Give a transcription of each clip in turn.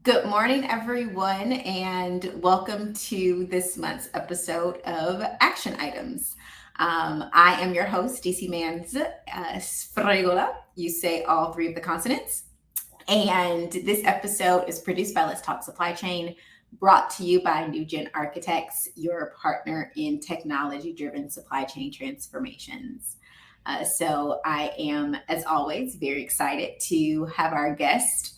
Good morning, everyone, and welcome to this month's episode of Action Items. I am your host, DC Man's Sfregola. You say all three of the consonants. And this episode is produced by Let's Talk Supply Chain, brought to you by New Gen Architects, your partner in technology driven supply chain transformations. So I am, as always, very excited to have our guest.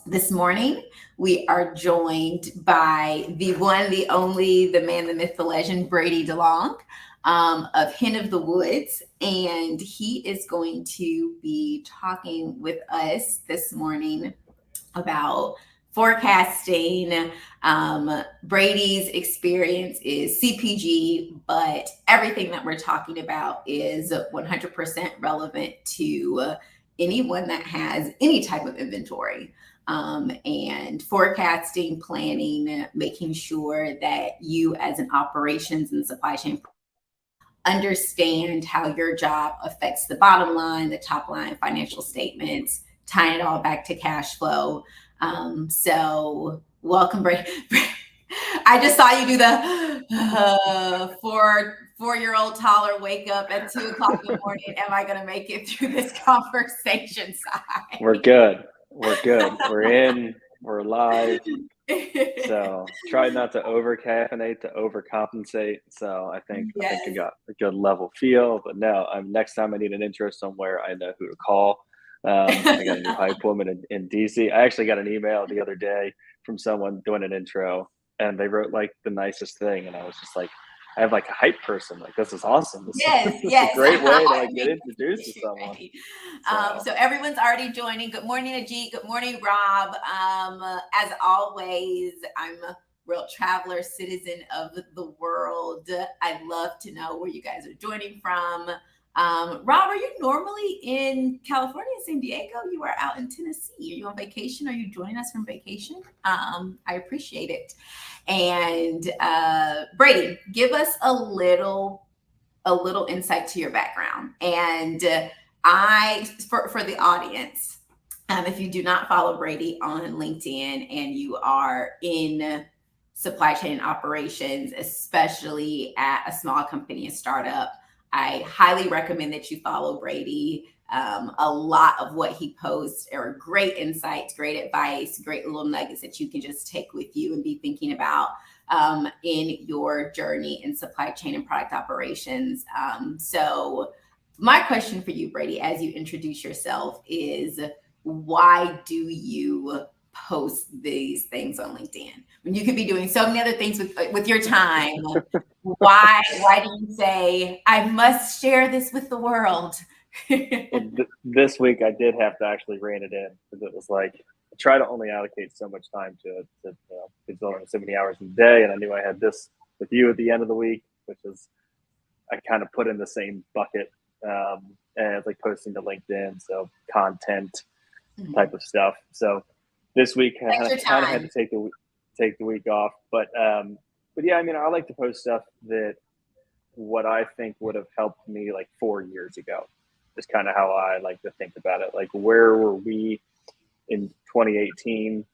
This morning, we are joined by the one, the only, the man, the myth, the legend, Brady DeLong of Hen of the Woods. And he is going to be talking with us this morning about forecasting. Brady's experience is CPG, but everything that we're talking about is 100% relevant to anyone that has any type of inventory. And forecasting, planning, making sure that you as an operations and supply chain understand how your job affects the bottom line, the top line, financial statements, tying it all back to cash flow. So welcome, Brady. I just saw you do the 4-year-old toddler wake up at 2 o'clock in the morning. Am I going to make it through this conversation side? We're good. We're in. We're live. So try not to over caffeinate to overcompensate. So I think I got a good level feel. But no, next time I need an intro somewhere, I know who to call. I got a new hype woman in DC. I actually got an email the other day from someone doing an intro, and they wrote like the nicest thing, and I was just like, I have like a hype person. Like, this is awesome. This is a great way to like get introduced to someone. So everyone's already joining. Good morning, Ajit. Good morning, Rob. As always, I'm a real traveler, citizen of the world. I'd love to know where you guys are joining from. Rob, are you normally in California, San Diego? You are out in Tennessee. Are you on vacation? Are you joining us from vacation? I appreciate it. And Brady, give us a little insight to your background. And for the audience, if you do not follow Brady on LinkedIn and you are in supply chain operations, especially at a small company, a startup, I highly recommend that you follow Brady. A lot of what he posts are great insights, great advice, great little nuggets that you can just take with you and be thinking about in your journey in supply chain and product operations. So my question for you, Brady, as you introduce yourself is, why do you post these things on LinkedIn when you could be doing so many other things with your time? Why do you say, I must share this with the world? Well, this week I did have to actually rein it in, because it was like, I try to only allocate so much time to it. It's only so many hours in a day, and I knew I had this with you at the end of the week, which is I kind of put in the same bucket as like posting to LinkedIn, so content type of stuff. So this week I kind of had to take the week off, but yeah, I mean, I like to post stuff that what I think would have helped me like 4 years ago. Is kind of how I like to think about it. Like, where were we in 2018?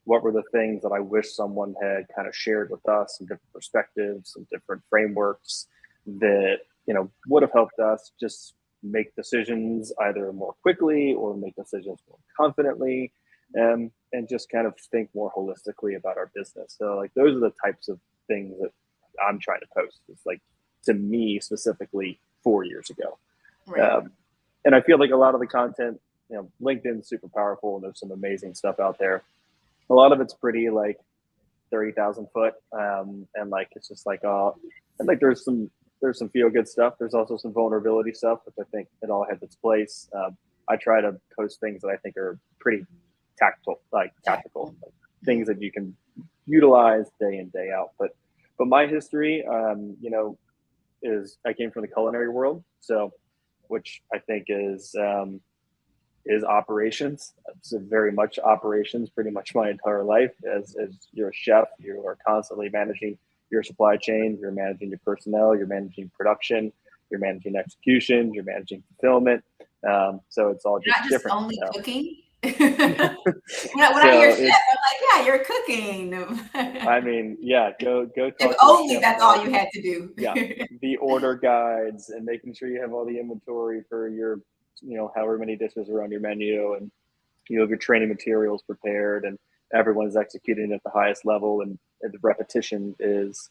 What were the things that I wish someone had kind of shared with us, some different perspectives, some different frameworks that, would have helped us just make decisions either more quickly or make decisions more confidently, and just kind of think more holistically about our business. So like, those are the types of things that I'm trying to post. It's like, to me specifically 4 years ago. Right. And I feel like a lot of the content, LinkedIn's super powerful, and there's some amazing stuff out there. A lot of it's pretty like 30,000 foot, and like it's just like and like there's some feel good stuff. There's also some vulnerability stuff, which I think it all has its place. I try to post things that I think are pretty tactical, like things that you can utilize day in, day out. But my history, is I came from the culinary world, so which I think is operations. It's very much operations, pretty much my entire life. As you're a chef, you are constantly managing your supply chain, you're managing your personnel, you're managing production, you're managing execution, you're managing fulfillment. So it's all just not just different. Only cooking. When I hear So chef, I'm like, yeah, you're cooking. I mean, yeah, go If talk to a only chef that's all about, you had to do. yeah, the order guides and making sure you have all the inventory for your, however many dishes are on your menu, and you have your training materials prepared, and everyone's executing at the highest level, and the repetition is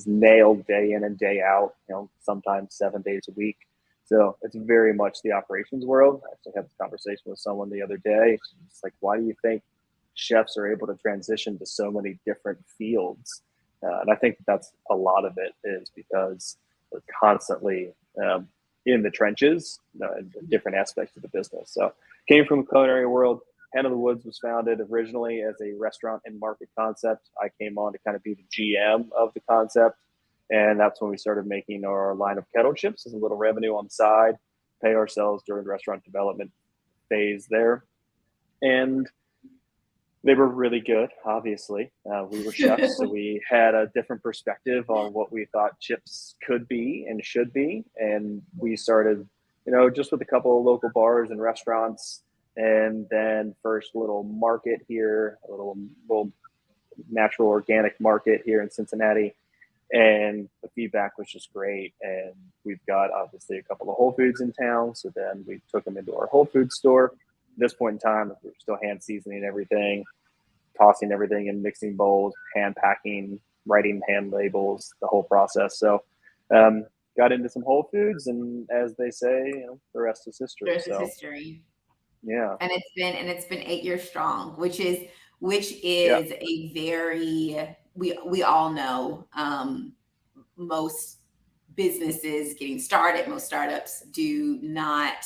nailed day in and day out, sometimes 7 days a week. So it's very much the operations world. I actually had this conversation with someone the other day. It's like, why do you think chefs are able to transition to so many different fields? And I think that's a lot of it is because they're constantly in the trenches, in different aspects of the business. So came from the culinary world. Hen of the Woods was founded originally as a restaurant and market concept. I came on to kind of be the GM of the concept. And that's when we started making our line of kettle chips as a little revenue on the side, pay ourselves during the restaurant development phase there. And they were really good, obviously. We were chefs, so we had a different perspective on what we thought chips could be and should be. And we started, just with a couple of local bars and restaurants, and then first little market here, a little natural organic market here in Cincinnati. And the feedback was just great. And we've got obviously a couple of Whole Foods in town. So then we took them into our Whole Foods store. At this point in time, we're still hand seasoning everything, tossing everything in mixing bowls, hand packing, writing hand labels, the whole process. So got into some Whole Foods, and as they say, the rest is history. There's this So history. yeah, And it's been 8 years strong, which yeah, is a very, we all know, most businesses getting started, most startups do not,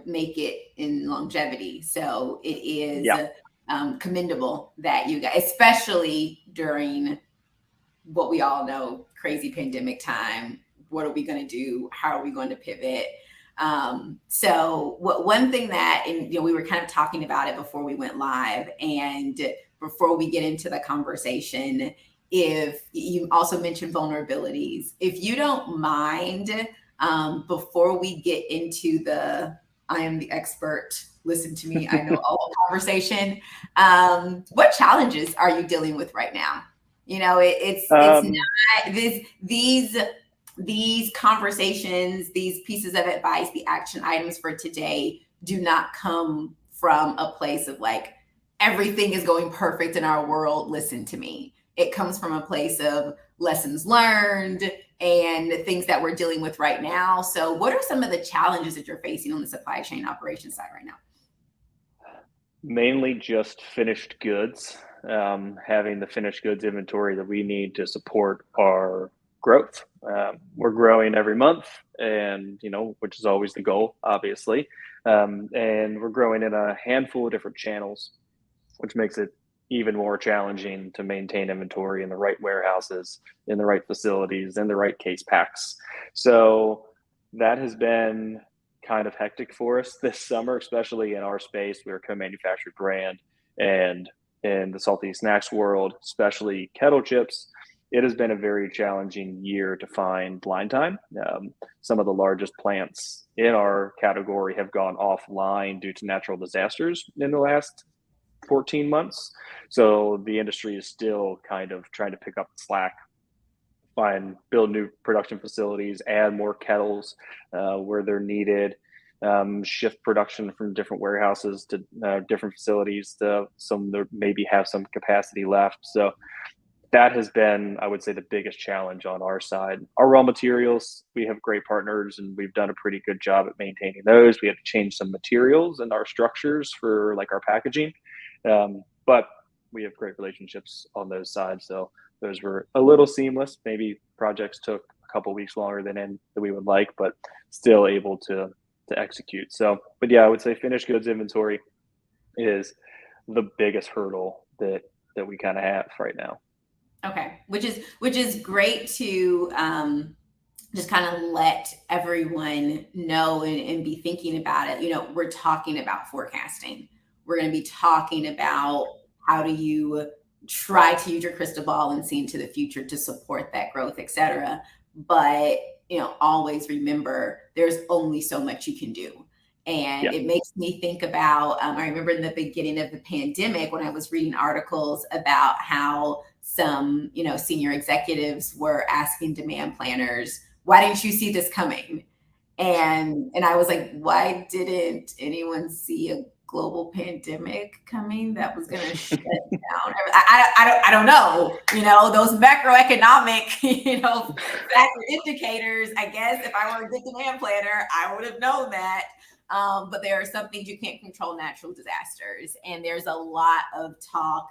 make it in longevity. So it is yeah. commendable that you guys, especially during what we all know, crazy pandemic time. What are we going to do? How are we going to pivot? So one thing that, and we were kind of talking about it before we went live, and before we get into the conversation, if you also mentioned vulnerabilities, if you don't mind, before we get into the I am the expert, listen to me, I know all conversation, what challenges are you dealing with right now? It's um, not these conversations, these pieces of advice, the action items for today do not come from a place of like, everything is going perfect in our world, listen to me. It comes from a place of lessons learned and things that we're dealing with right now. So, what are some of the challenges that you're facing on the supply chain operations side right now? Mainly just finished goods, having the finished goods inventory that we need to support our growth. We're growing every month, and which is always the goal, obviously. And we're growing in a handful of different channels, which makes it even more challenging to maintain inventory in the right warehouses, in the right facilities, in the right case packs. So that has been kind of hectic for us this summer, especially in our space. We're a co-manufactured brand, and in the salty snacks world, especially kettle chips, it has been a very challenging year to find line time. Some of the largest plants in our category have gone offline due to natural disasters in the last 14 months. So the industry is still kind of trying to pick up the slack, build new production facilities, add more kettles where they're needed, shift production from different warehouses to different facilities to some that maybe have some capacity left. So that has been, I would say, the biggest challenge on our side. Our raw materials, we have great partners, and we've done a pretty good job at maintaining those. We have to change some materials and our structures for like our packaging, but we have great relationships on those sides. So those were a little seamless. Maybe projects took a couple weeks longer than we would like, but still able to execute. So, but yeah, I would say finished goods inventory is the biggest hurdle that we kind of have right now. Okay, which is great to just kind of let everyone know and be thinking about it. We're talking about forecasting. We're going to be talking about how do you try to use your crystal ball and see into the future to support that growth, et cetera. But always remember there's only so much you can do. And it makes me think about, I remember in the beginning of the pandemic when I was reading articles about how some, senior executives were asking demand planners, why didn't you see this coming? And I was like, why didn't anyone see a global pandemic coming that was going to shut down? I don't know. Those macroeconomic, factor indicators. I guess if I were a good demand planner, I would have known that. But there are some things you can't control, natural disasters, and there's a lot of talk,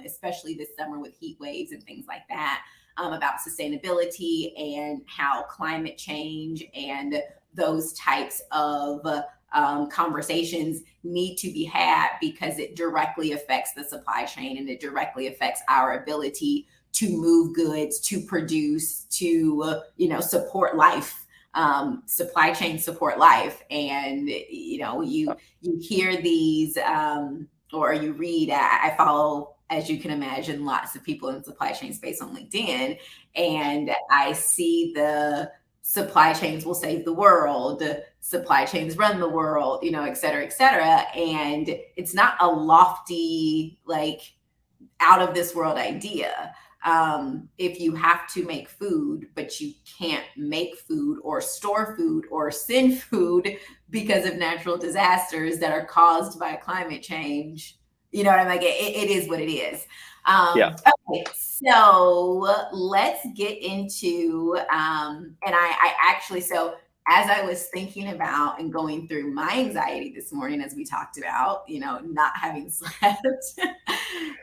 especially this summer with heat waves and things like that, about sustainability and how climate change and those types of conversations need to be had because it directly affects the supply chain and it directly affects our ability to move goods, to produce, to support life. Supply chain support life, and you hear these or you read. I follow, as you can imagine, lots of people in the supply chain space on LinkedIn, and I see the supply chains will save the world, supply chains run the world, et cetera, et cetera. And it's not a lofty, like out of this world idea. If you have to make food, but you can't make food or store food or send food because of natural disasters that are caused by climate change, what I mean? Like it is what it is. Okay, so let's get into, and I actually, so as I was thinking about and going through my anxiety this morning, as we talked about, not having slept,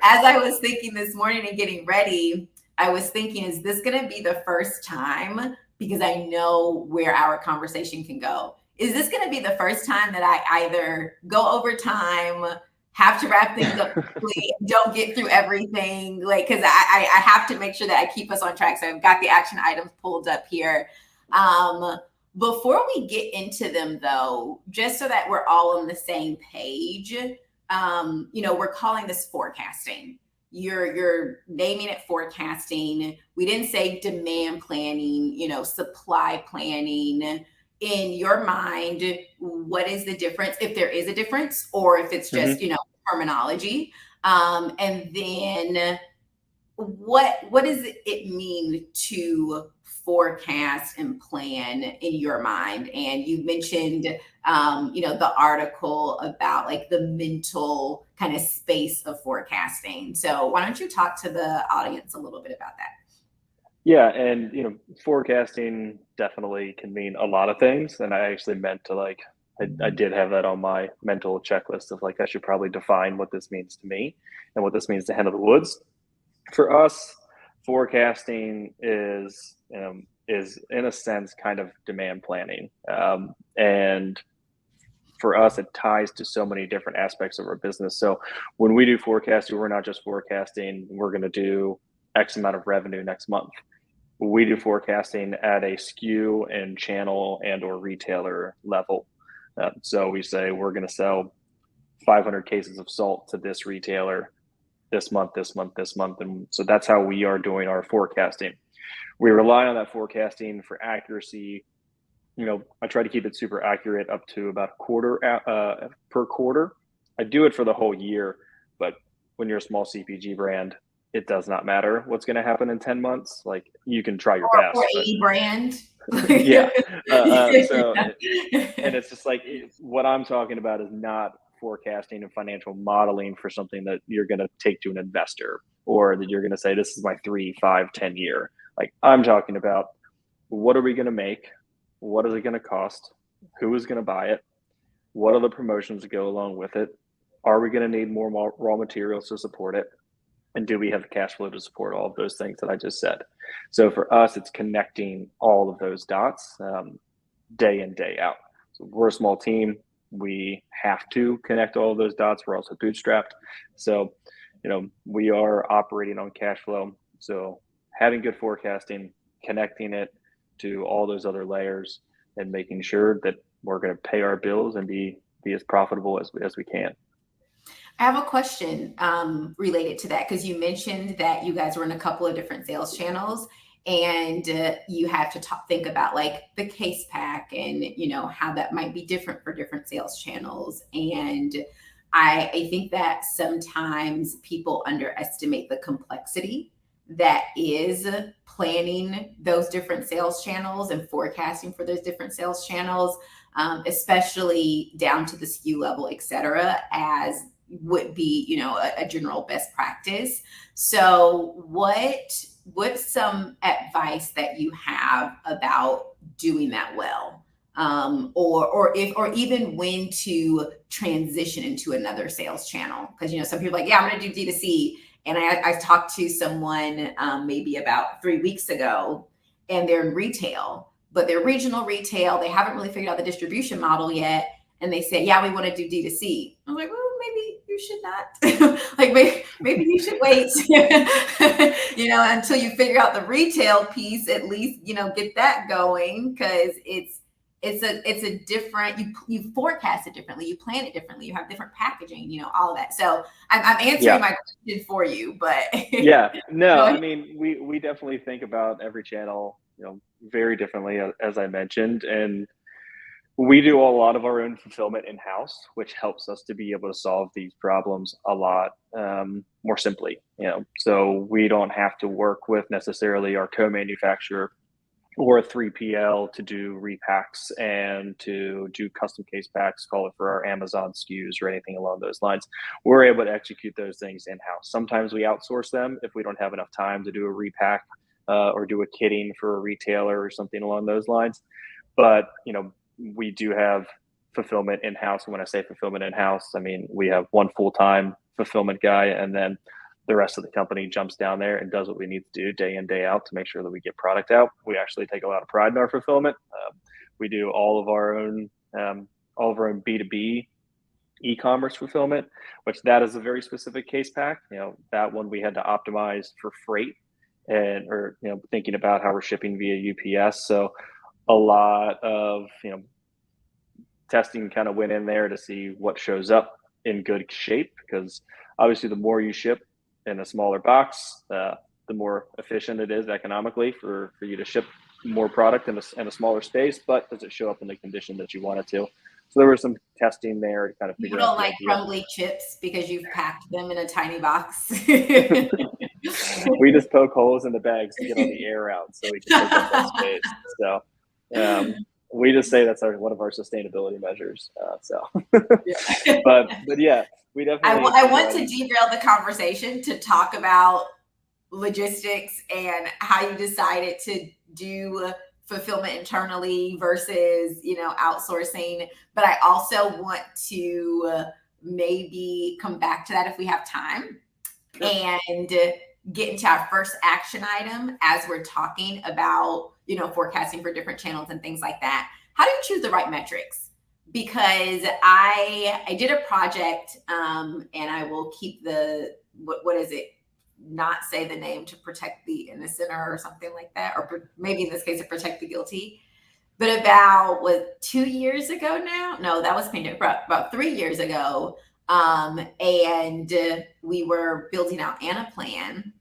as I was thinking this morning and getting ready, I was thinking, is this going to be the first time? Because I know where our conversation can go. Is this going to be the first time that I either go over time, have to wrap things up quickly, don't get through everything, like, because I have to make sure that I keep us on track. So I've got the action items pulled up here. Before we get into them, though, just so that we're all on the same page, we're calling this forecasting. You're naming it forecasting. We didn't say demand planning, supply planning. In your mind, what is the difference, if there is a difference, or if it's just, terminology? And then what does it mean to forecast and plan in your mind? And you mentioned, the article about like the mental kind of space of forecasting. So why don't you talk to the audience a little bit about that? Yeah, and forecasting definitely can mean a lot of things. And I actually meant to I did have that on my mental checklist of I should probably define what this means to me and what this means to Hen of the Woods. For us, forecasting is in a sense kind of demand planning, and for us, it ties to so many different aspects of our business. So when we do forecasting, we're not just forecasting, we're going to do X amount of revenue next month. We do forecasting at a SKU and channel and or retailer level. So we say we're going to sell 500 cases of salt to this retailer this month. And so that's how we are doing our forecasting. We rely on that forecasting for accuracy. I try to keep it super accurate up to about a quarter per quarter. I do it for the whole year, but when you're a small CPG brand, it does not matter what's going to happen in 10 months. You can try your best. Or a brand. Yeah. And it's just what I'm talking about is not forecasting and financial modeling for something that you're going to take to an investor or that you're going to say, this is my 3, 5, 10 year. I'm talking about, what are we going to make? What is it going to cost? Who is going to buy it? What are the promotions that go along with it? Are we going to need more raw materials to support it? And do we have the cash flow to support all of those things that I just said? So for us, it's connecting all of those dots day in, day out. So we're a small team. We have to connect all of those dots. We're also bootstrapped. So, we are operating on cash flow. So having good forecasting, connecting it to all those other layers, and making sure that we're going to pay our bills and be as profitable as we can. I have a question related to that, because you mentioned that you guys were in a couple of different sales channels. and you have to think about like the case pack and how that might be different for different sales channels. And I think that sometimes people underestimate the complexity that is planning those different sales channels and forecasting for those different sales channels, especially down to the SKU level, et cetera, as would be, a general best practice. So what's some advice that you have about doing that well? Or even when to transition into another sales channel? Because some people are like, yeah, I'm going to do D2C. And I talked to someone maybe about 3 weeks ago, and they're in retail, but they're regional retail. They haven't really figured out the distribution model yet. And they said, yeah, we want to do D2C. I was like, well, maybe you should not. Like maybe you should wait, until you figure out the retail piece, at least, get that going, because it's a different, you forecast it differently, you plan it differently, you have different packaging, all of that. So I'm answering my question for you, but yeah, no, I mean, we definitely think about every channel, very differently, as I mentioned. And we do a lot of our own fulfillment in-house, which helps us to be able to solve these problems a lot more simply. So we don't have to work with necessarily our co-manufacturer or a 3PL to do repacks and to do custom case packs, call it, for our Amazon SKUs or anything along those lines. We're able to execute those things in-house. Sometimes we outsource them if we don't have enough time to do a repack or do a kitting for a retailer or something along those lines. But we do have fulfillment in-house. And when I say fulfillment in-house, I mean we have one full-time fulfillment guy, and then the rest of the company jumps down there and does what we need to do day in, day out to make sure that we get product out. We actually take a lot of pride in our fulfillment. We do all of our own B2B e-commerce fulfillment, which that is a very specific case pack. That one we had to optimize for freight or thinking about how we're shipping via UPS. So a lot of testing kind of went in there to see what shows up in good shape, because obviously the more you ship in a smaller box, the more efficient it is economically for you to ship more product in a smaller space. But does it show up in the condition that you want it to? So there was some testing there to kind of figure out. You don't like crumbly chips because you've packed them in a tiny box. We just poke holes in the bags to get all the air out so we can take up that space. So we just say that's one of our sustainability measures. But yeah, we definitely. I want to derail the conversation to talk about logistics and how you decided to do fulfillment internally versus outsourcing. But I also want to maybe come back to that if we have time, and get into our first action item as we're talking about forecasting for different channels and things like that. How do you choose the right metrics? Because I did a project, and I will keep what is it, not say the name to protect the innocent or something like that, or maybe in this case, to protect the guilty. But about 2 years ago now, no, that was about 3 years ago, and we were building out Anaplan,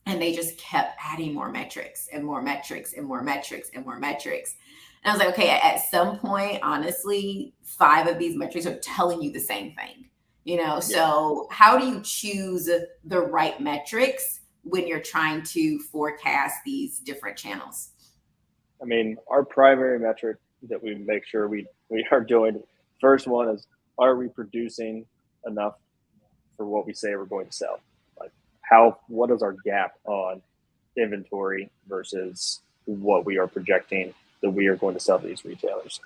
and they just kept adding more metrics and more metrics and more metrics and more metrics. And I was like, okay, at some point, honestly, 5 of these metrics are telling you the same thing. So how do you choose the right metrics when you're trying to forecast these different channels? I mean, our primary metric that we make sure we are doing, first one is, are we producing enough for what we say we're going to sell? Like, what is our gap on inventory versus what we are projecting that we are going to sell to these retailers?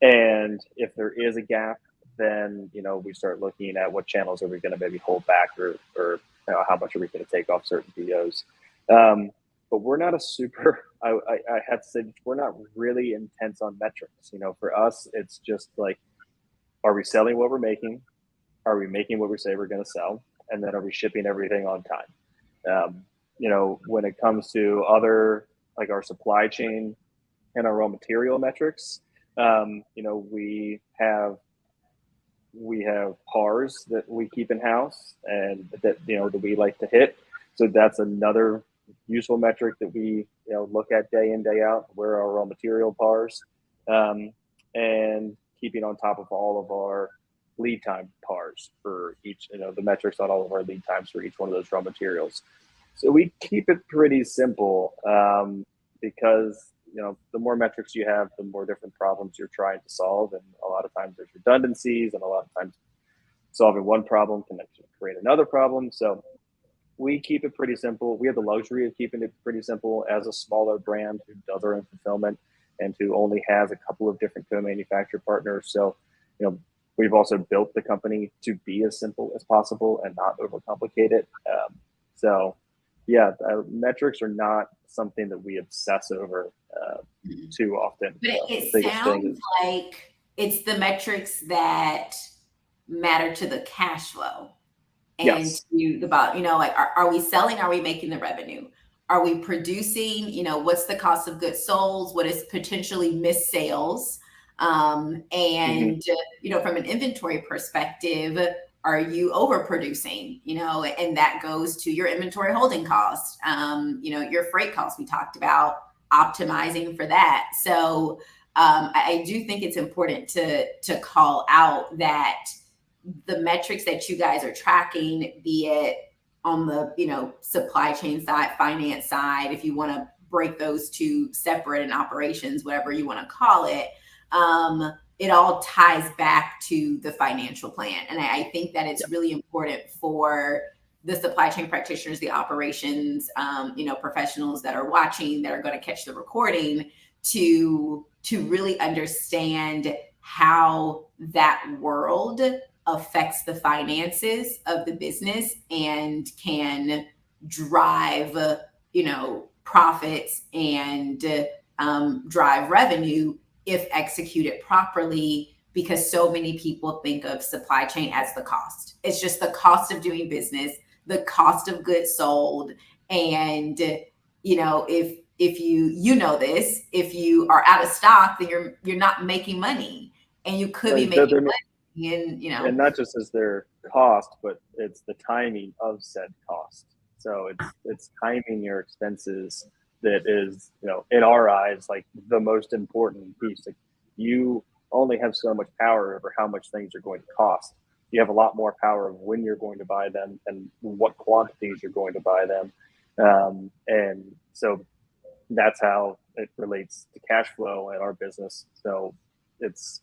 And if there is a gap, then we start looking at what channels are we going to maybe hold back, or how much are we going to take off certain POs. But we're not I have to say, we're not really intense on metrics. For us, it's just like, are we selling what we're making? Are we making what we say we're going to sell? And then are we shipping everything on time? When it comes to other, like our supply chain and our raw material metrics, we have PARs that we keep in house and that we like to hit. So that's another useful metric that we look at day in day out. Where are our raw material pars, and keeping on top of all of our lead time pars for each, the metrics on all of our lead times for each one of those raw materials. So we keep it pretty simple, because the more metrics you have, the more different problems you're trying to solve, and a lot of times there's redundancies, and a lot of times solving one problem can create another problem. So we keep it pretty simple. We have the luxury of keeping it pretty simple as a smaller brand who does our own fulfillment and who only has a couple of different co-manufacturer partners. So, we've also built the company to be as simple as possible and not overcomplicate it. So, yeah, metrics are not something that we obsess over too often. But it sounds like it's the metrics that matter to the cash flow. And yes. to about, like, are we selling? Are we making the revenue? Are we producing? What's the cost of goods sold? What is potentially missed sales? And, from an inventory perspective, are you overproducing? And that goes to your inventory holding cost, your freight costs. We talked about optimizing for that. So I do think it's important to call out that the metrics that you guys are tracking, be it on the supply chain side, finance side, if you want to break those two separate in operations, whatever you want to call it, it all ties back to the financial plan. And I think that it's really important for the supply chain practitioners, the operations, professionals that are watching, that are going to catch the recording, to really understand how that world affects the finances of the business and can drive, profits and drive revenue if executed properly, because so many people think of supply chain as the cost. It's just the cost of doing business, the cost of goods sold. And, if you are out of stock, then you're not making money, and you could be making money. And not just as their cost, but it's the timing of said cost. So it's timing your expenses that is, in our eyes, like the most important piece. Like, you only have so much power over how much things are going to cost. You have a lot more power of when you're going to buy them and what quantities you're going to buy them. And so that's how it relates to cash flow in our business. So it's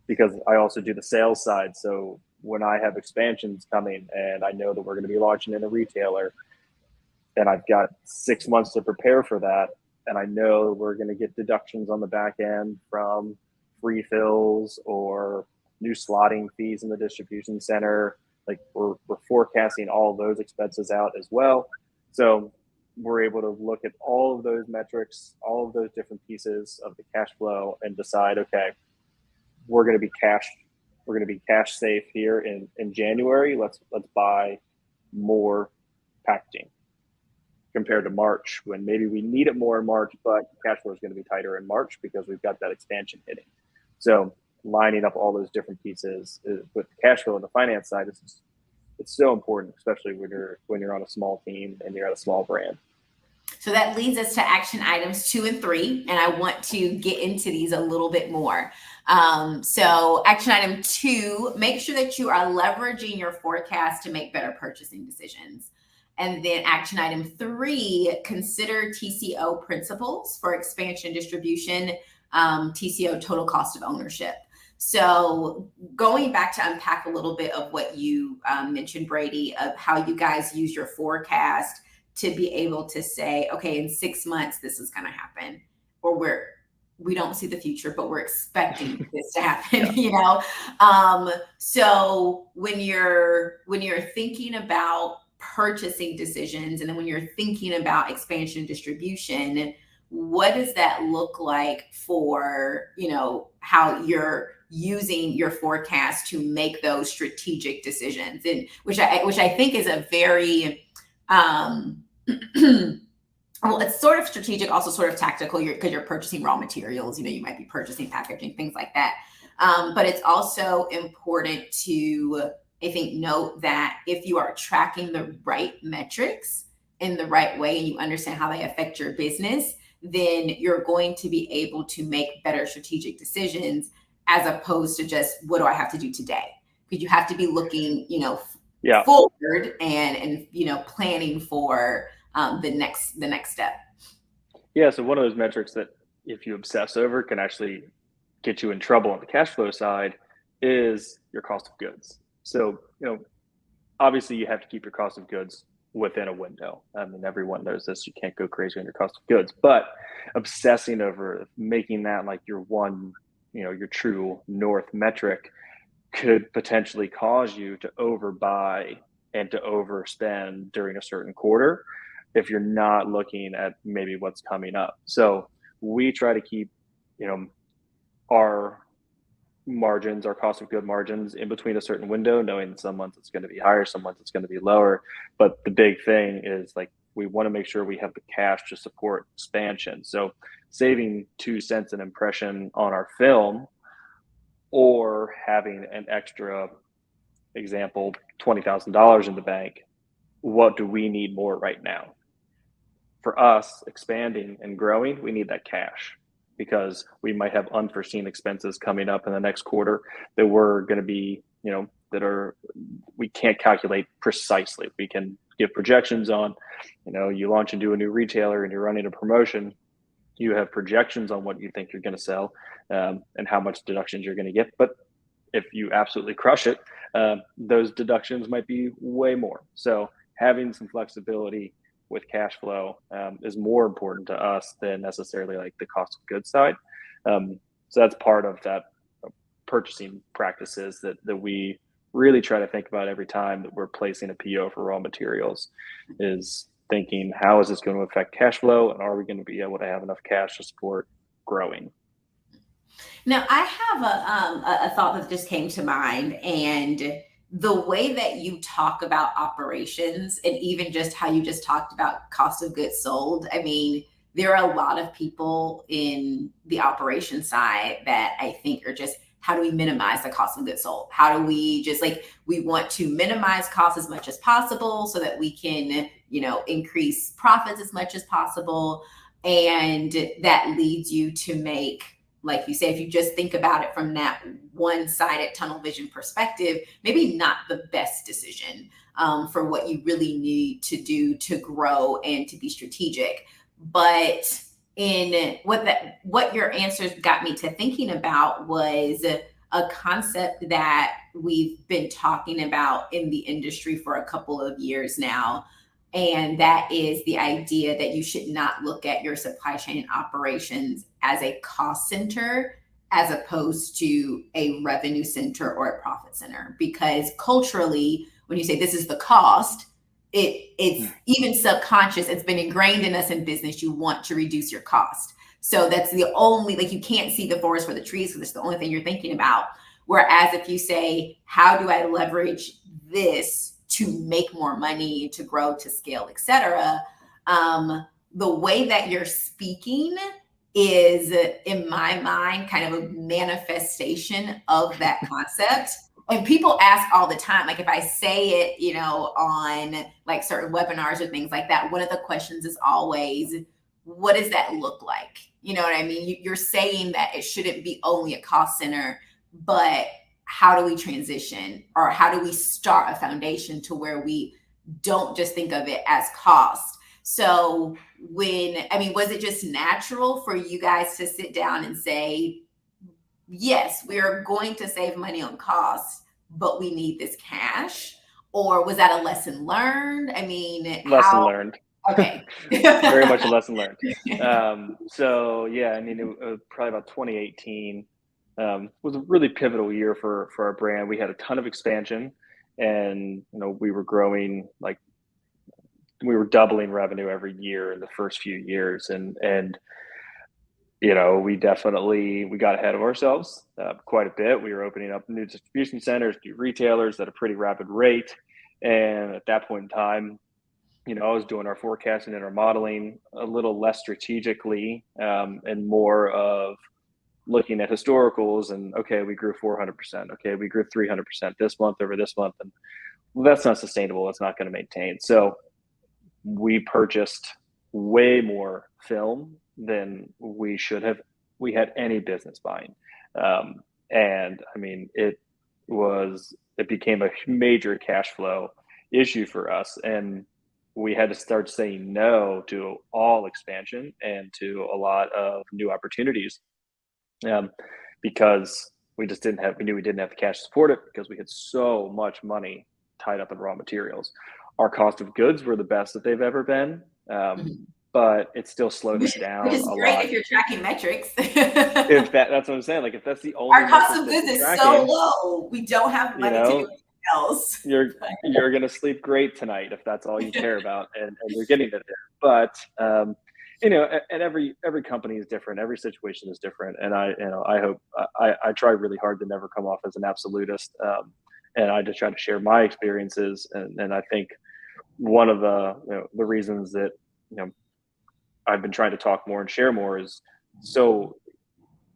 because I also do the sales side. So when I have expansions coming and I know that we're going to be launching in a retailer, and I've got 6 months to prepare for that, and I know we're going to get deductions on the back end from free fills or new slotting fees in the distribution center. Like, we're forecasting all of those expenses out as well. So we're able to look at all of those metrics, all of those different pieces of the cash flow, and decide, okay, we're going to be cash safe here in January. Let's buy more packaging compared to March, when maybe we need it more in March, but cash flow is going to be tighter in March because we've got that expansion hitting. So lining up all those different pieces with cash flow on the finance side it's so important, especially when you're on a small team and you're at a small brand. So that leads us to action items 2 and 3, and I want to get into these a little bit more. So action item 2, make sure that you are leveraging your forecast to make better purchasing decisions. And then action item 3, consider TCO principles for expansion, distribution, TCO, total cost of ownership. So going back to unpack a little bit of what you mentioned, Brady, of how you guys use your forecast to be able to say, okay, in 6 months, this is going to happen, or we don't see the future, but we're expecting this to happen, So when you're thinking about purchasing decisions, and then when you're thinking about expansion distribution, what does that look like for, how you're using your forecast to make those strategic decisions? And which I think is a very, well, it's sort of strategic, also sort of tactical, because you're purchasing raw materials, you might be purchasing packaging, things like that. But it's also important to, I think, note that if you are tracking the right metrics, in the right way and you understand how they affect your business, then you're going to be able to make better strategic decisions as opposed to just what do I have to do today? Because you have to be looking, Yeah. forward and planning for the next step. Yeah. So one of those metrics that if you obsess over can actually get you in trouble on the cash flow side is your cost of goods. So, obviously you have to keep your cost of goods within a window. I mean, everyone knows this. You can't go crazy on your cost of goods, but obsessing over making that like your one, your true north metric could potentially cause you to overbuy and to overspend during a certain quarter if you're not looking at maybe what's coming up. So we try to keep, our margins, our cost of good margins in between a certain window, knowing that some months it's going to be higher, some months it's going to be lower. But the big thing is like we want to make sure we have the cash to support expansion. So saving 2 cents an impression on our film or having an extra example, $20,000 in the bank, what do we need more right now? For us, expanding and growing, we need that cash because we might have unforeseen expenses coming up in the next quarter that we're going to be, we can't calculate precisely. We can give projections on, you launch into a new retailer and you're running a promotion. You have projections on what you think you're going to sell and how much deductions you're going to get. But if you absolutely crush it, those deductions might be way more. So having some flexibility with cash flow is more important to us than necessarily like the cost of goods side. So that's part of that purchasing practices that we really try to think about every time that we're placing a PO for raw materials is thinking, how is this going to affect cash flow? And are we going to be able to have enough cash to support growing? Now, I have a thought that just came to mind, and the way that you talk about operations, and even just how you just talked about cost of goods sold. I mean, there are a lot of people in the operation side that I think are just, how do we minimize the cost of goods sold? How do we just we want to minimize costs as much as possible so that we can, increase profits as much as possible. And that leads you to make, like you say, if you just think about it from that one-sided tunnel vision perspective, maybe not the best decision for what you really need to do to grow and to be strategic. But in what your answers got me to thinking about was a concept that we've been talking about in the industry for a couple of years now. And that is the idea that you should not look at your supply chain operations as a cost center as opposed to a revenue center or a profit center. Because culturally, when you say this is the cost, it's even subconscious. It's been ingrained in us in business. You want to reduce your cost. So that's the only, you can't see the forest for the trees because it's the only thing you're thinking about. Whereas if you say, how do I leverage this to make more money, to grow, to scale, etc., the way that you're speaking is, in my mind, kind of a manifestation of that concept. And people ask all the time, if I say it, on certain webinars or things like that, one of the questions is always, what does that look like? You know what I mean? You're saying that it shouldn't be only a cost center, but how do we transition, or how do we start a foundation to where we don't just think of it as cost? So was it just natural for you guys to sit down and say, yes, we are going to save money on costs, but we need this cash? Or was that a lesson learned? Lesson learned. Okay. Very much a lesson learned. So yeah, it was probably about 2018 was a really pivotal year for our brand. We had a ton of expansion, and we were growing, we were doubling revenue every year in the first few years, and we got ahead of ourselves quite a bit. We were opening up new distribution centers, new retailers at a pretty rapid rate, and at that point in time, I was doing our forecasting and our modeling a little less strategically and more of looking at historicals and, okay, we grew 400%. Okay, we grew 300% this month over this month. And that's not sustainable. It's not going to maintain. So we purchased way more film than we should have. We had any business buying. And I mean, it became a major cash flow issue for us. And we had to start saying no to all expansion and to a lot of new opportunities, um, because we knew we didn't have the cash to support it because we had so much money tied up in raw materials. Our cost of goods were the best that they've ever been, Mhm. but it still slowed us Which down is a great lot. if you're tracking metrics. If that's what I'm saying, like if that's the only Our cost metric of that goods you're is so tracking, low. We don't have you money to do know, anything else. you're gonna sleep great tonight if that's all you care about, and you're getting it there. But and every company is different, every situation is different, and I hope I try really hard to never come off as an absolutist, and I just try to share my experiences, and I think one of the reasons that you know I've been trying to talk more and share more is so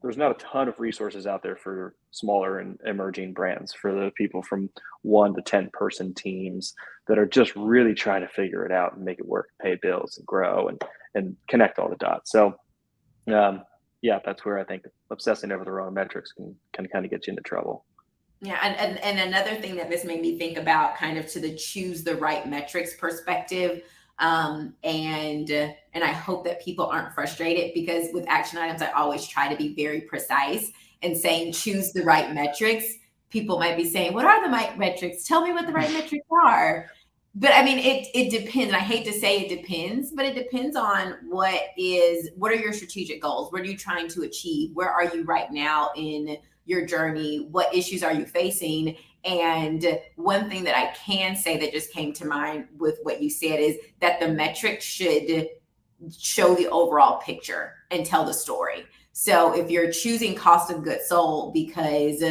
there's not a ton of resources out there for smaller and emerging brands, for the people from 1 to 10 person teams that are just really trying to figure it out and make it work, pay bills and grow and connect all the dots. So yeah, that's where I think obsessing over the wrong metrics can kind of get you into trouble. Yeah, and another thing that this made me think about, kind of to the choose the right metrics perspective, and I hope that people aren't frustrated, because with action items, I always try to be very precise and saying choose the right metrics. People might be saying, "What are the right metrics? Tell me what the right metrics are." But I mean, it depends. And I hate to say it depends, but it depends on what are your strategic goals? What are you trying to achieve? Where are you right now in your journey? What issues are you facing? And one thing that I can say that just came to mind with what you said is that the metrics should show the overall picture and tell the story. So if you're choosing cost of goods sold because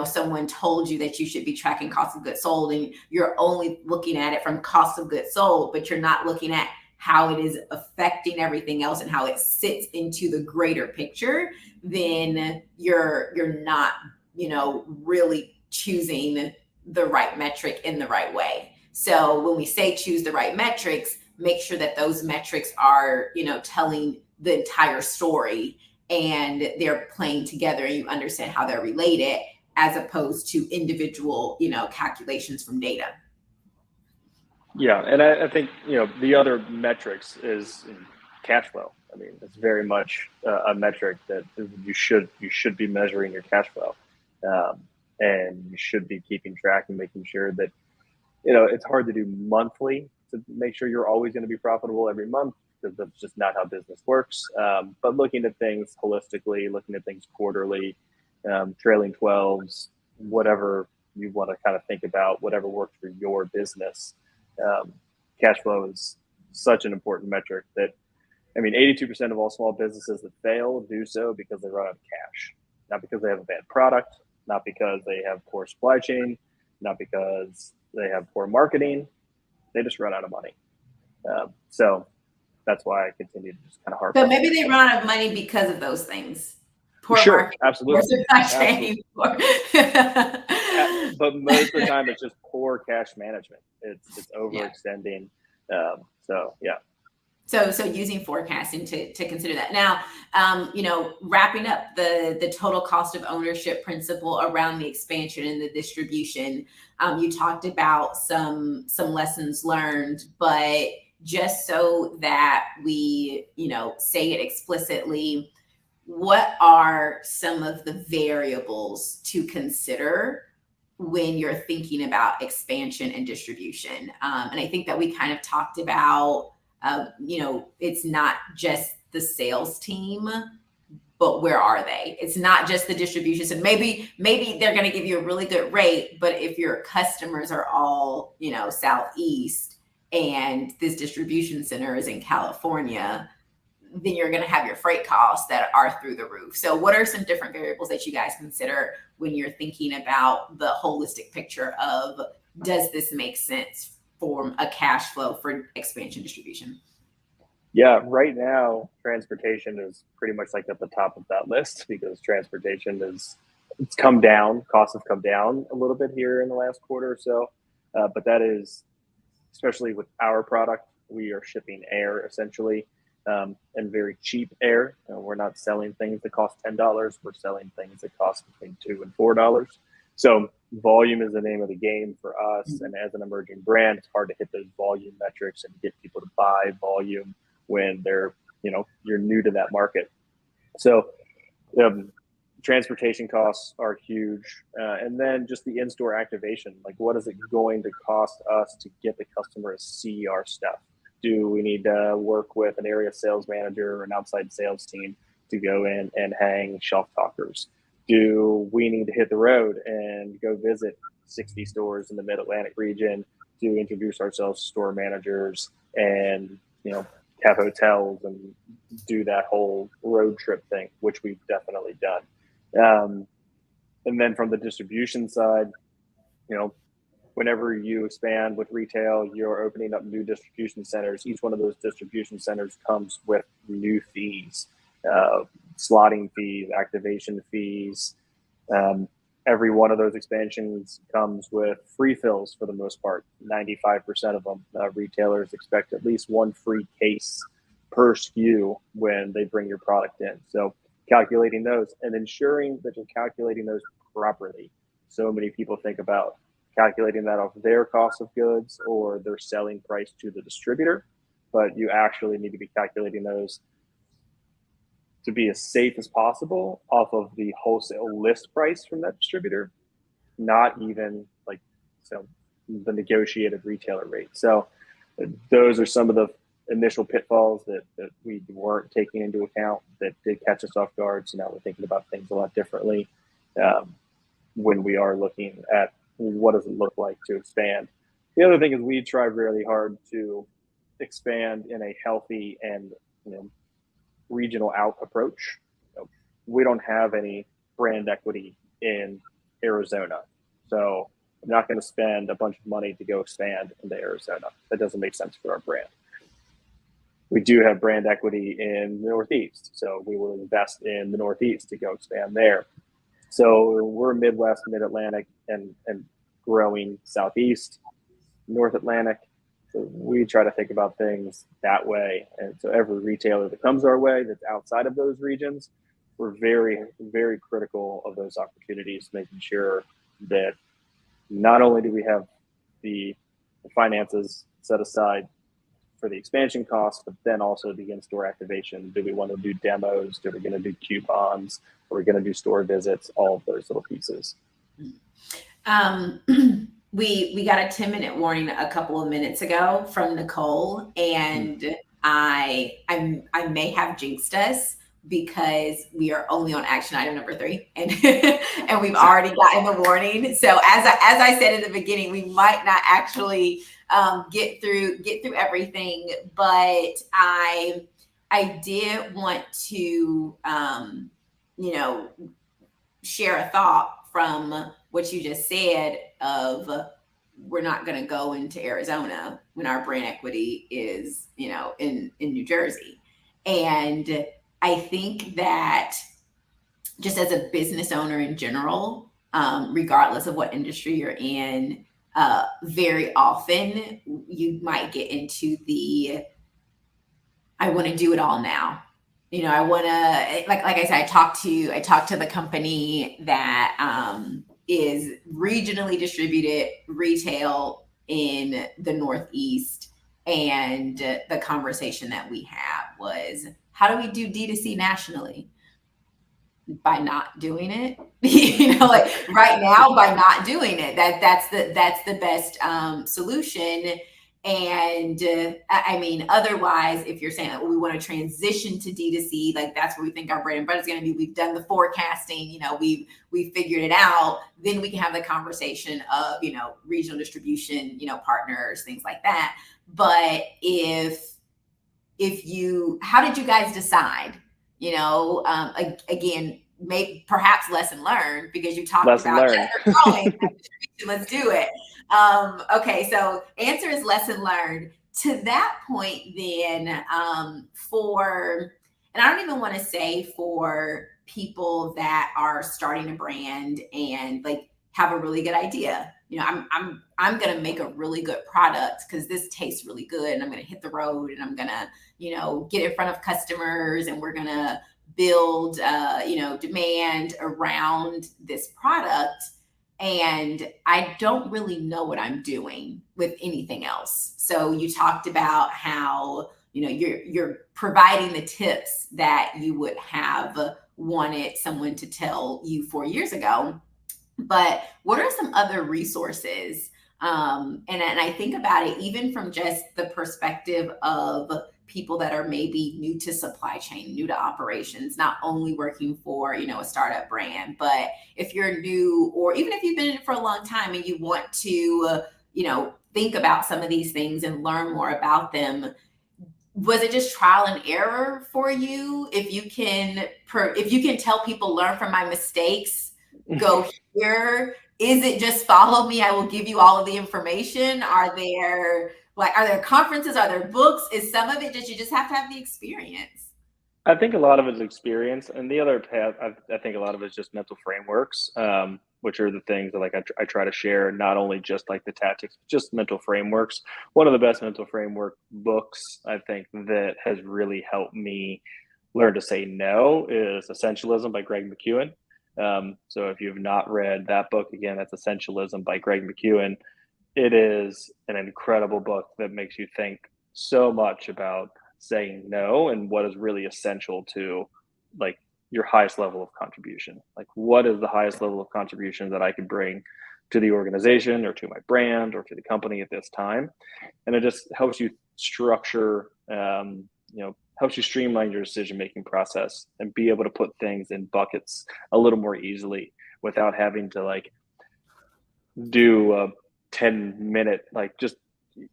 someone told you that you should be tracking cost of goods sold, and you're only looking at it from cost of goods sold, but you're not looking at how it is affecting everything else and how it sits into the greater picture, then you're not really choosing the right metric in the right way. So when we say choose the right metrics, make sure that those metrics are telling the entire story and they're playing together and you understand how they're related, as opposed to individual calculations from data. Yeah, and I think the other metrics is cash flow. I mean, it's very much a metric that you should be measuring your cash flow, um, and you should be keeping track and making sure that it's hard to do monthly to make sure you're always going to be profitable every month, because that's just not how business works. But looking at things holistically, looking at things quarterly, trailing 12s, whatever you want to kind of think about, whatever works for your business. Um, Cash flow is such an important metric that, I mean, 82% of all small businesses that fail do so because they run out of cash, not because they have a bad product, not because they have poor supply chain, not because they have poor marketing. They just run out of money. So that's why I continue to just kind of harp So on maybe cash they flow. run out of money because of those things. Poor Sure, marketing, poor absolutely, supply chain. absolutely. But most of the time, it's just poor cash management. It's Yeah. overextending. So yeah. So using forecasting to consider that. Now, wrapping up the total cost of ownership principle around the expansion and the distribution. You talked about some lessons learned, but just so that we say it explicitly, what are some of the variables to consider when you're thinking about expansion and distribution? And I think that we kind of talked about, it's not just the sales team, but where are they? It's not just the distribution. So maybe they're going to give you a really good rate, but if your customers are all southeast and this distribution center is in California, then you're going to have your freight costs that are through the roof. So what are some different variables that you guys consider when you're thinking about the holistic picture of, does this make sense for a cash flow for expansion distribution? Yeah, right now transportation is pretty much like at the top of that list, because transportation it's come down. Costs have come down a little bit here in the last quarter or so, but that is, especially with our product, we are shipping air essentially, and very cheap air. We're not selling things that cost $10. We're selling things that cost between $2 and $4. So volume is the name of the game for us. And as an emerging brand, it's hard to hit those volume metrics and get people to buy volume when you're new to that market. So transportation costs are huge. And then just the in-store activation, like what is it going to cost us to get the customer to see our stuff? Do we need to work with an area sales manager or an outside sales team to go in and hang shelf talkers? Do we need to hit the road and go visit 60 stores in the Mid-Atlantic region to introduce ourselves to store managers and, have hotels and do that whole road trip thing, which we've definitely done. And then from the distribution side, whenever you expand with retail, you're opening up new distribution centers. Each one of those distribution centers comes with new fees, slotting fees, activation fees. Every one of those expansions comes with free fills for the most part. 95% of them, retailers expect at least one free case per SKU when they bring your product in. So calculating those and ensuring that you're calculating those properly. So many people think about calculating that off their cost of goods or their selling price to the distributor, but you actually need to be calculating those to be as safe as possible off of the wholesale list price from that distributor, not even the negotiated retailer rate. So those are some of the initial pitfalls that we weren't taking into account that did catch us off guard. So now we're thinking about things a lot differently when we are looking at what does it look like to expand. The other thing is we try really hard to expand in a healthy and regional out approach. We don't have any brand equity in Arizona, so I'm not going to spend a bunch of money to go expand into Arizona. That doesn't make sense for our brand. We do have brand equity in the Northeast, so we will invest in the Northeast to go expand there. So we're Midwest, Mid-Atlantic, and growing Southeast, North Atlantic. So we try to think about things that way. And so every retailer that comes our way that's outside of those regions, we're very, very critical of those opportunities, making sure that not only do we have the finances set aside for the expansion costs, but then also the in-store activation. Do we want to do demos? Are we going to do coupons? Are we going to do store visits? All of those little pieces. We got a 10-minute warning a couple of minutes ago from Nicole, and I may have jinxed us because we are only on action item number 3, and and we've already gotten the warning. So as I said in the beginning, we might not actually get through everything, but I did want to share a thought from what you just said of we're not going to go into Arizona when our brand equity is, in New Jersey. And I think that just as a business owner in general, regardless of what industry you're in, very often you might get into I want to do it all now. I want to, like I said, I talked to the company that is regionally distributed retail in the Northeast. And the conversation that we had was, how do we do D2C nationally? By not doing it, right now, by not doing it, that's the best solution. And otherwise, if you're saying we want to transition to D2C, that's where we think our bread and butter is going to be. We've done the forecasting, we've figured it out. Then we can have the conversation of, regional distribution, partners, things like that. But how did you guys decide? Again, perhaps lesson learned, because you talked about growing. Let's do it. Okay, so answer is lesson learned. To that point, then, and I don't even want to say for people that are starting a brand and have a really good idea. I'm going to make a really good product because this tastes really good, and I'm going to hit the road, and I'm going to, get in front of customers, and we're going to build, demand around this product. And I don't really know what I'm doing with anything else. So you talked about how, you're providing the tips that you would have wanted someone to tell you 4 years ago. But what are some other resources? And I think about it even from just the perspective of people that are maybe new to supply chain, new to operations, not only working for, a startup brand, but if you're new, or even if you've been in it for a long time and you want to, think about some of these things and learn more about them. Was it just trial and error for you? If you can tell people, learn from my mistakes, go here. Is it just follow me? I will give you all of the information. Are there conferences? Are there books? Is some of it just, you just have to have the experience? I think a lot of it is experience, and the other path, I think a lot of it is just mental frameworks, which are the things that I try to share, not only just like the tactics, just mental frameworks. One of the best mental framework books I think that has really helped me learn to say no is Essentialism by Greg McKeown. So if you've not read that book, again, that's Essentialism by Greg McKeown. It is an incredible book that makes you think so much about saying no and what is really essential to like your highest level of contribution. Like, what is the highest level of contribution that I could bring to the organization or to my brand or to the company at this time? And it just helps you structure, helps you streamline your decision-making process and be able to put things in buckets a little more easily without having to do a 10-minute,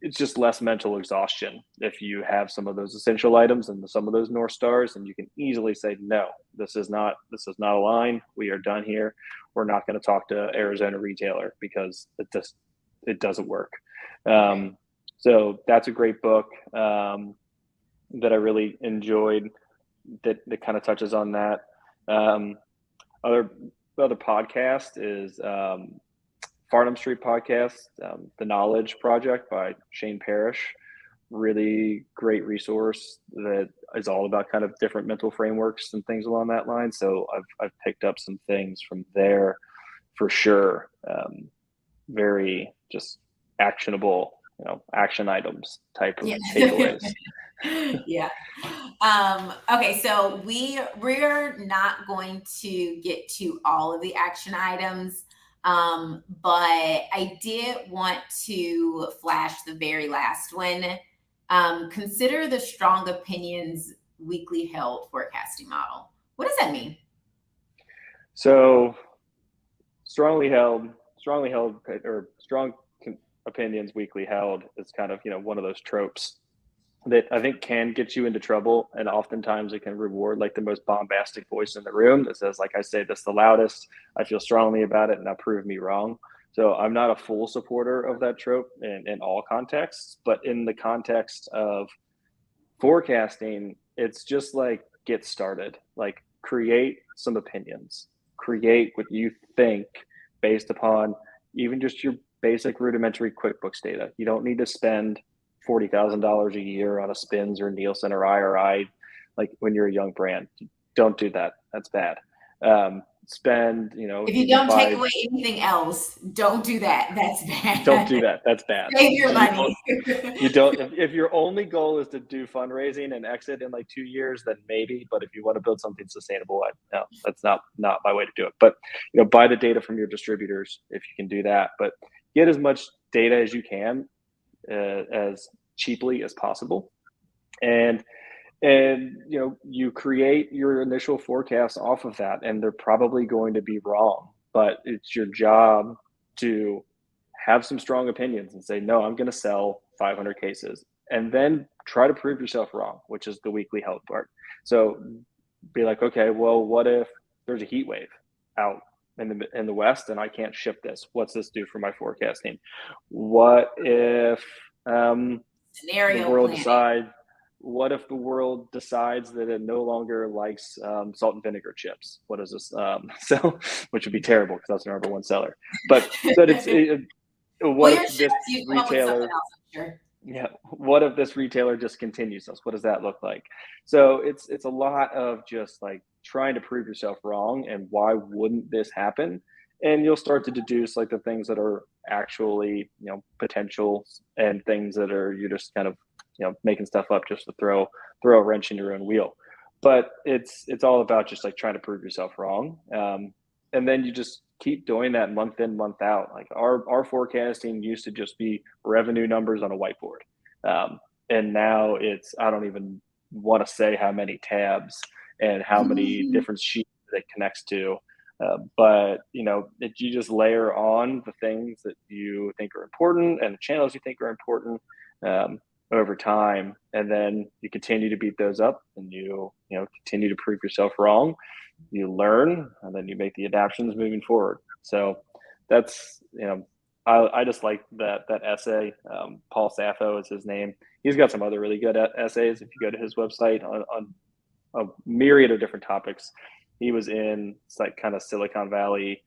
it's just less mental exhaustion if you have some of those essential items and some of those North Stars, and you can easily say, no, this is not a line. We are done here. We're not going to talk to Arizona retailer because it doesn't work. So that's a great book that I really enjoyed that kind of touches on that. Other podcast is Farnham Street podcast, The Knowledge Project by Shane Parrish. Really great resource that is all about kind of different mental frameworks and things along that line. So I've picked up some things from there for sure. Very just actionable, action items type of takeaways. Yeah. Okay, so we're not going to get to all of the action items. But I did want to flash the very last one. Consider the strong opinions weekly held forecasting model. What does that mean? So strong opinions weekly held is kind of, one of those tropes that I think can get you into trouble, and oftentimes it can reward the most bombastic voice in the room that says, I say this the loudest, I feel strongly about it, and now prove me wrong. So I'm not a full supporter of that trope in all contexts, but in the context of forecasting, it's just get started, create some opinions, create what you think based upon even just your basic rudimentary QuickBooks data. You don't need to spend $40,000 a year on a SPINS or Nielsen or IRI, when you're a young brand. Don't do that. That's bad. If you don't take away anything else, don't do that. That's bad. Don't do that. That's bad. Save your money. You don't. If your only goal is to do fundraising and exit in 2 years, then maybe. But if you want to build something sustainable, no, that's not my way to do it. But buy the data from your distributors if you can do that. But get as much data as you can as cheaply as possible, and you create your initial forecast off of that, and they're probably going to be wrong, but it's your job to have some strong opinions and say, no, I'm going to sell 500 cases, and then try to prove yourself wrong, which is the weekly held part. So be okay, well, what if there's a heat wave out in the West and I can't ship this? What's this do for my forecasting? What if scenario the world planning. decides, what if the world decides that it no longer likes salt and vinegar chips? What is this? So, which would be terrible because that's our number one seller. But so Well, what you're if sure this you come up with something retailer else, I'm sure. yeah, what if this retailer just continues this? What does that look like? So it's a lot of just like trying to prove yourself wrong and why wouldn't this happen? And you'll start to deduce like the things that are actually, potential, and things that are you just kind of, making stuff up just to throw a wrench in your own wheel. But it's all about just like trying to prove yourself wrong. And then you just keep doing that month in, month out. Like our forecasting used to just be revenue numbers on a whiteboard. And now it's, I don't even want to say how many tabs and how many different sheets it connects to. But you just layer on the things that you think are important and the channels you think are important over time, and then you continue to beat those up, and continue to prove yourself wrong. You learn, and then you make the adaptations moving forward. So that's I just like that essay. Paul Sappho is his name. He's got some other really good essays. If you go to his website on a myriad of different topics. He was in like kind of Silicon Valley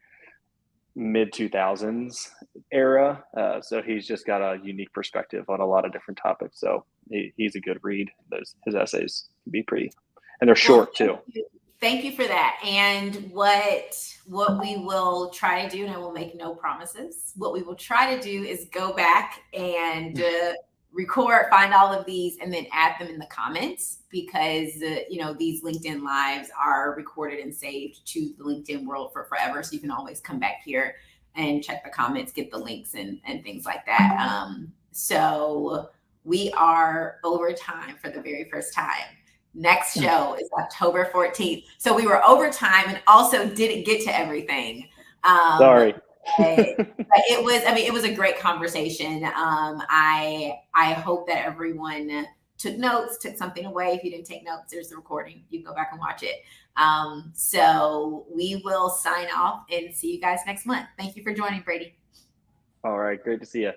mid 2000s era. So he's just got a unique perspective on a lot of different topics. So he's a good read. His essays can be pretty, and they're short too. Thank you for that. And what we will try to do, and I will make no promises, what we will try to do is go back and record, find all of these, and then add them in the comments, because these LinkedIn lives are recorded and saved to the LinkedIn world for forever. So you can always come back here and check the comments, get the links and things like that. So we are over time for the very first time. Next show is October 14th. So we were over time and also didn't get to everything. Sorry. But it was a great conversation. I hope that everyone took notes, took something away. If you didn't take notes, there's the recording. You can go back and watch it. So we will sign off and see you guys next month. Thank you for joining, Brady. All right. Great to see you.